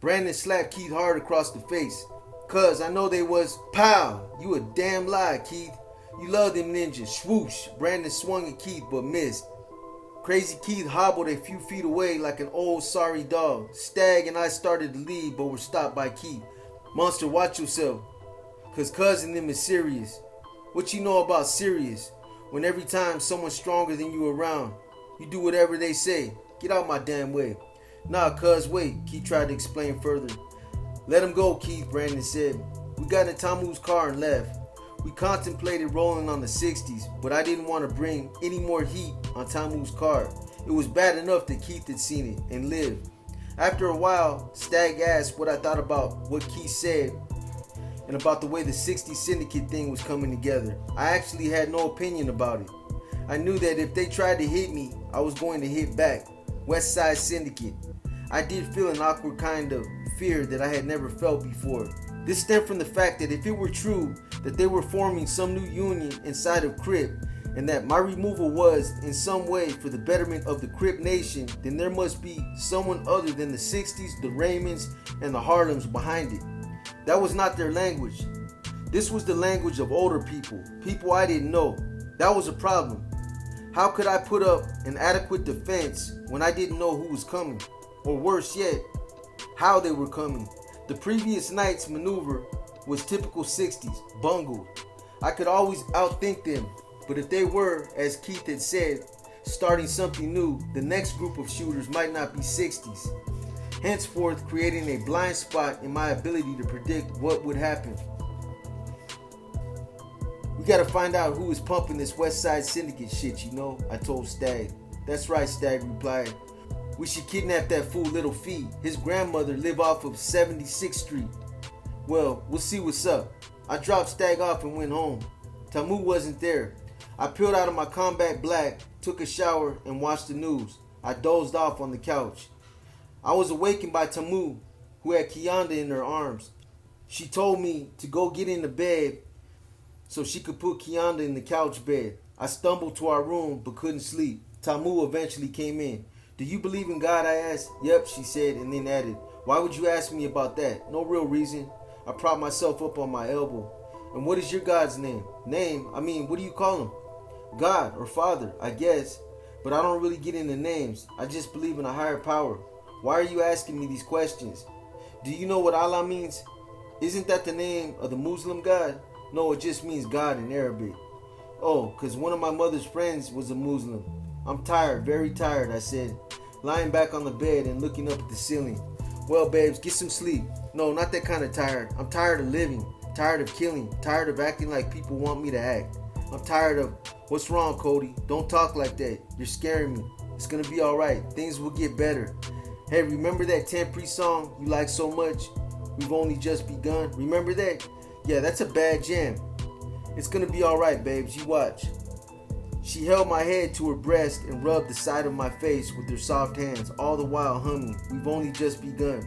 Brandon slapped Keith hard across the face. Cuz, I know they was. Pow! You a damn lie, Keith. You love them ninjas. Swoosh! Brandon swung at Keith but missed. Crazy Keith hobbled a few feet away like an old sorry dog. Stag and I started to leave but were stopped by Keith. Monster, watch yourself. Cuz cousin them is serious. What you know about serious? When every time someone stronger than you around, you do whatever they say. Get out my damn way. Nah, cuz, wait, Keith tried to explain further. Let him go, Keith, Brandon said. We got in Tamu's car and left. We contemplated rolling on the 60s, but I didn't want to bring any more heat on Tamu's car. It was bad enough that Keith had seen it and lived. After a while, Stag asked what I thought about what Keith said and about the way the 60s syndicate thing was coming together. I actually had no opinion about it. I knew that if they tried to hit me, I was going to hit back. West Side Syndicate. I did feel an awkward kind of fear that I had never felt before. This stemmed from the fact that if it were true that they were forming some new union inside of Crip, and that my removal was in some way for the betterment of the Crip Nation, then there must be someone other than the 60s, the Raymonds, and the Harlems behind it. That was not their language. This was the language of older people, people I didn't know. That was a problem. How could I put up an adequate defense when I didn't know who was coming? Or worse yet, how they were coming. The previous night's maneuver was typical 60s, bungled. I could always outthink them, but if they were, as Keith had said, starting something new, the next group of shooters might not be 60s. Henceforth, creating a blind spot in my ability to predict what would happen. We gotta find out who is pumping this West Side Syndicate shit, you know, I told Stag. That's right, Stag replied. We should kidnap that fool Little Fee. His grandmother live off of 76th Street. Well, we'll see what's up. I dropped Stag off and went home. Tamu wasn't there. I peeled out of my combat black, took a shower, and watched the news. I dozed off on the couch. I was awakened by Tamu, who had Kianda in her arms. She told me to go get into bed so she could put Kianda in the couch bed. I stumbled to our room but couldn't sleep. Tamu eventually came in. Do you believe in God? I asked. Yep, she said, and then added, why would you ask me about that? No real reason. I propped myself up on my elbow. And what is your God's name? Name? I mean, what do you call him? God or Father, I guess. But I don't really get into names. I just believe in a higher power. Why are you asking me these questions? Do you know what Allah means? Isn't that the name of the Muslim God? No, it just means God in Arabic. Oh, because one of my mother's friends was a Muslim. I'm tired, very tired, I said, lying back on the bed and looking up at the ceiling. Well, babes, get some sleep. No, not that kind of tired. I'm tired of living, tired of killing, tired of acting like people want me to act. I'm tired of, what's wrong, Kody? Don't talk like that. You're scaring me. It's going to be all right. Things will get better. Hey, remember that Tempri song you like so much? We've only just begun. Remember that? Yeah, that's a bad jam. It's going to be all right, babes. You watch. She held my head to her breast and rubbed the side of my face with her soft hands, all the while humming, We've only just begun.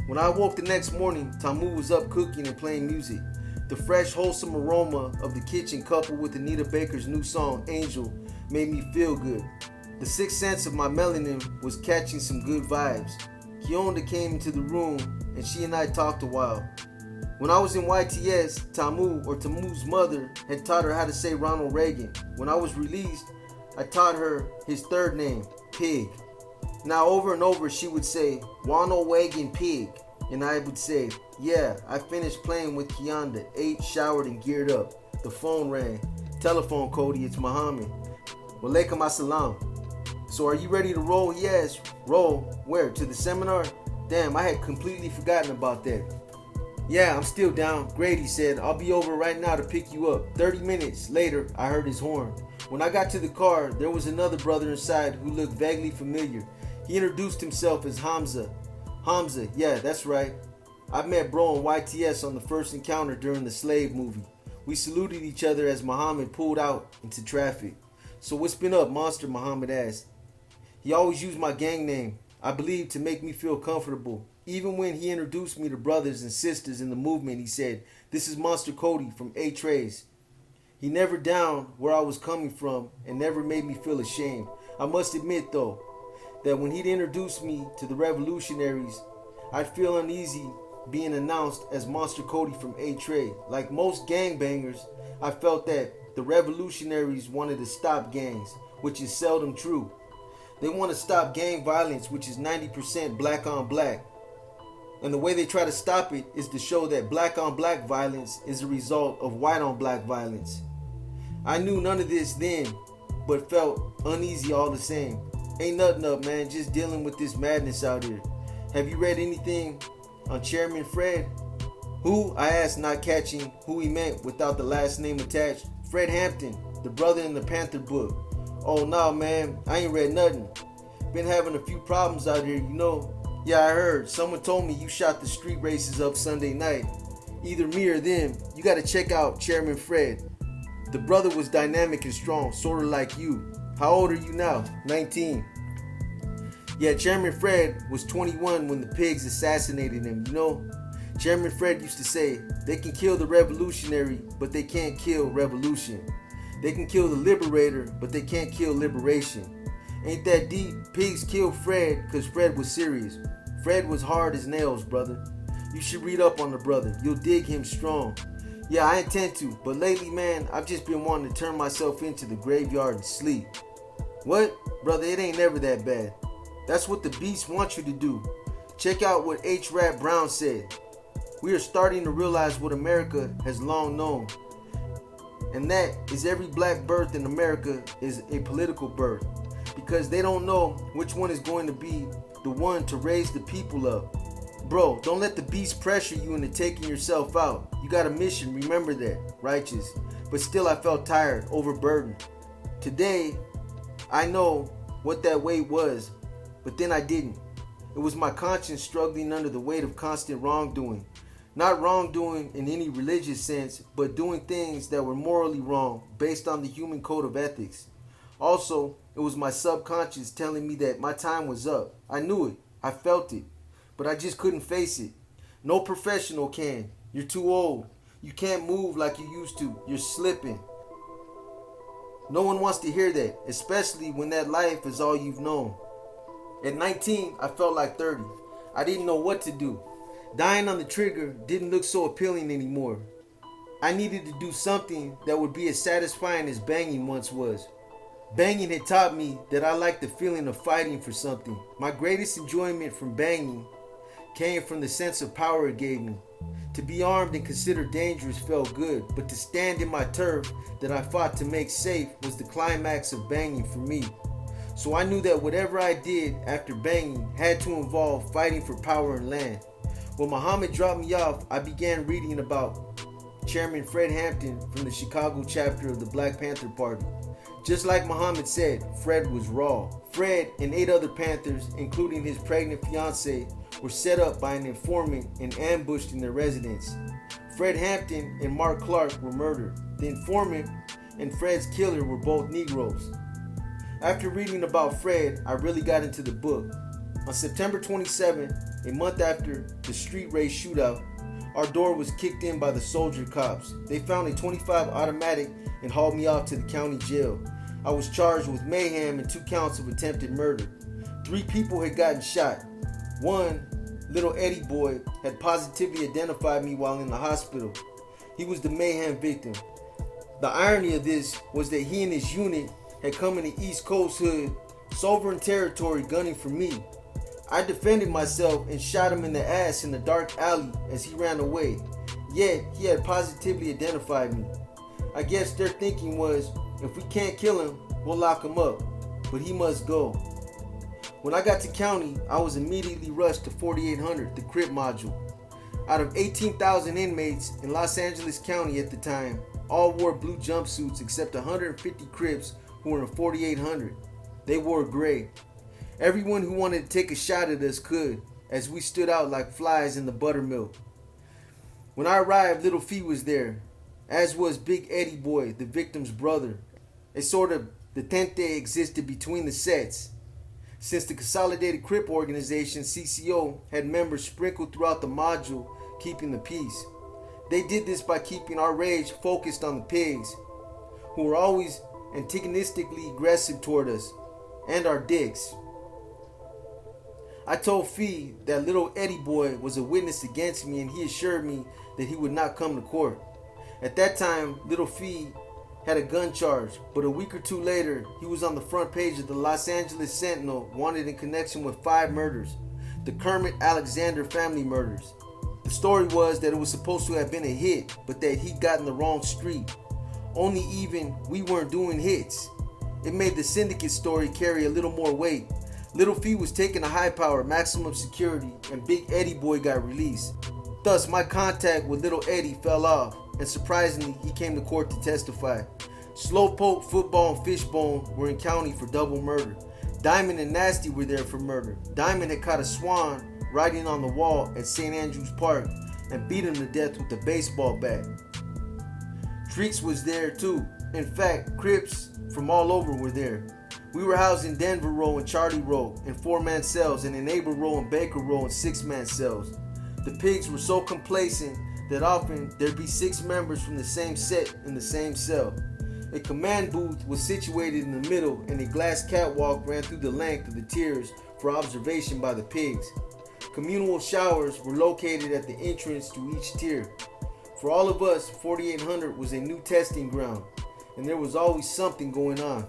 When I woke the next morning, Tamu was up cooking and playing music. The fresh, wholesome aroma of the kitchen coupled with Anita Baker's new song, Angel, made me feel good. The sixth sense of my melanin was catching some good vibes. Kionda came into the room and she and I talked a while. When I was in YTS, Tamu's mother had taught her how to say Ronald Reagan. When I was released, I taught her his third name, Pig. Now over and over she would say, Ronald Reagan Pig. And I would say, yeah, I finished playing with Kianda, ate, showered, and geared up. The phone rang. Telephone, Kody, it's Muhammad. Walaikum assalam. So are you ready to roll? Yes. Roll. Where? To the seminar? Damn, I had completely forgotten about that. Yeah, I'm still down. Grady said, I'll be over right now to pick you up. 30 minutes later, I heard his horn. When I got to the car, there was another brother inside who looked vaguely familiar. He introduced himself as Hamza. Hamza, yeah, that's right. I met bro in YTS on the first encounter during the Slave movie. We saluted each other as Muhammad pulled out into traffic. So what's been up, Monster? Muhammad asked. He always used my gang name, I believe, to make me feel comfortable. Even when he introduced me to brothers and sisters in the movement, he said, this is Monster Kody from A-Trace. He never downed where I was coming from and never made me feel ashamed. I must admit, though, that when he'd introduced me to the revolutionaries, I'd feel uneasy being announced as Monster Kody from A-Trade. Like most gangbangers, I felt that the revolutionaries wanted to stop gangs, which is seldom true. They want to stop gang violence, which is 90% black on black. And the way they try to stop it is to show that black on black violence is a result of white on black violence. I knew none of this then, but felt uneasy all the same. Ain't nothing up, man, just dealing with this madness out here. Have you read anything on Chairman Fred? Who? I asked, not catching who he meant without the last name attached. Fred Hampton, the brother in the Panther book. Oh no, man, I ain't read nothing. Been having a few problems out here, you know. Yeah, I heard. Someone told me you shot the street races up Sunday night. Either me or them. You gotta check out Chairman Fred. The brother was dynamic and strong, sorta like you. How old are you now? 19. Yeah, Chairman Fred was 21 when the pigs assassinated him, you know? Chairman Fred used to say, they can kill the revolutionary, but they can't kill revolution. They can kill the liberator, but they can't kill liberation. Ain't that deep? Pigs killed Fred because Fred was serious. Fred was hard as nails, brother. You should read up on the brother. You'll dig him strong. Yeah, I intend to, but lately, man, I've just been wanting to turn myself into the graveyard and sleep. What? Brother, it ain't never that bad. That's what the beast wants you to do. Check out what H. Rap Brown said. We are starting to realize what America has long known. And that is every black birth in America is a political birth. Because they don't know which one is going to be the one to raise the people up. Bro, don't let the beast pressure you into taking yourself out. You got a mission, remember that. Righteous. But still I felt tired, overburdened. Today, I know what that weight was, but then I didn't. It was my conscience struggling under the weight of constant wrongdoing. Not wrongdoing in any religious sense, but doing things that were morally wrong based on the human code of ethics. Also, it was my subconscious telling me that my time was up. I knew it. I felt it. But I just couldn't face it. No professional can. You're too old. You can't move like you used to. You're slipping. No one wants to hear that, especially when that life is all you've known. At 19, I felt like 30. I didn't know what to do. Dying on the trigger didn't look so appealing anymore. I needed to do something that would be as satisfying as banging once was. Banging had taught me that I liked the feeling of fighting for something. My greatest enjoyment from banging came from the sense of power it gave me. To be armed and considered dangerous felt good, but to stand in my turf that I fought to make safe was the climax of banging for me. So I knew that whatever I did after banging had to involve fighting for power and land. When Muhammad dropped me off, I began reading about Chairman Fred Hampton from the Chicago chapter of the Black Panther Party. Just like Muhammad said, Fred was raw. Fred and 8 other Panthers, including his pregnant fiancée, were set up by an informant and ambushed in their residence. Fred Hampton and Mark Clark were murdered. The informant and Fred's killer were both Negroes. After reading about Fred, I really got into the book. On September 27, a month after the street race shootout, our door was kicked in by the soldier cops. They found a .25 automatic and hauled me off to the county jail. I was charged with mayhem and 2 counts of attempted murder. 3 people had gotten shot. One, little Eddie boy, had positively identified me while in the hospital. He was the mayhem victim. The irony of this was that he and his unit had come in the East Coast hood, sovereign territory, gunning for me. I defended myself and shot him in the ass in the dark alley as he ran away. Yet, he had positively identified me. I guess their thinking was, if we can't kill him, we'll lock him up. But he must go. When I got to county, I was immediately rushed to 4800, the crib module. Out of 18,000 inmates in Los Angeles County at the time, all wore blue jumpsuits except 150 Crips who were in 4800. They wore gray. Everyone who wanted to take a shot at us could, as we stood out like flies in the buttermilk. When I arrived, Little Fee was there, as was Big Eddie Boy, the victim's brother. A sort of detente existed between the sets, since the Consolidated Crip Organization, CCO, had members sprinkled throughout the module, keeping the peace. They did this by keeping our rage focused on the pigs, who were always antagonistically aggressive toward us, and our dicks. I told Fee that little Eddie boy was a witness against me, and he assured me that he would not come to court. At that time, little Fee had a gun charge, but a week or two later, he was on the front page of the Los Angeles Sentinel, wanted in connection with 5 murders, the Kermit Alexander family murders. The story was that it was supposed to have been a hit, but that he'd gotten the wrong street. Only even we weren't doing hits. It made the syndicate story carry a little more weight. Little Fee was taken to high power, maximum security, and Big Eddie boy got released. Thus, my contact with little Eddie fell off, and surprisingly, he came to court to testify. Slowpoke, Football, and Fishbone were in county for double murder. Diamond and Nasty were there for murder. Diamond had caught a swan riding on the wall at St. Andrews Park and beat him to death with a baseball bat. Treeks was there too. In fact, Crips from all over were there. We were housed in Denver Row and Charlie Row in 4-man cells, and in Neighbor Row and Baker Row in 6-man cells. The pigs were so complacent that often there'd be 6 members from the same set in the same cell. A command booth was situated in the middle, and a glass catwalk ran through the length of the tiers for observation by the pigs. Communal showers were located at the entrance to each tier. For all of us, 4800 was a new testing ground, and there was always something going on.